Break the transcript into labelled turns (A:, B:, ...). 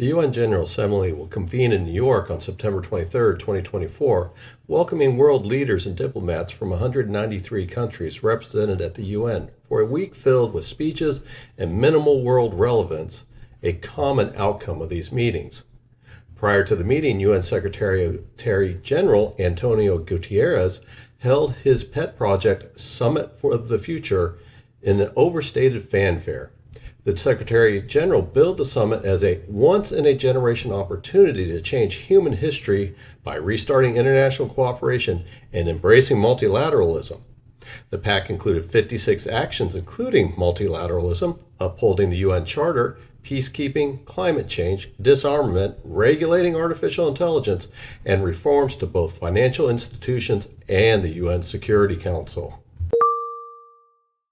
A: The UN General Assembly will convene in New York on September 23, 2024, welcoming world leaders and diplomats from 193 countries represented at the UN for a week filled with speeches and minimal world relevance, a common outcome of these meetings. Prior to the meeting, UN Secretary General Antonio Guterres held his pet project Summit for the Future in an overstated fanfare. The Secretary General billed the summit as a once-in-a-generation opportunity to change human history by restarting international cooperation and embracing multilateralism. The pact included 56 actions, including multilateralism, upholding the UN Charter, peacekeeping, climate change, disarmament, regulating artificial intelligence, and reforms to both financial institutions and the UN Security Council.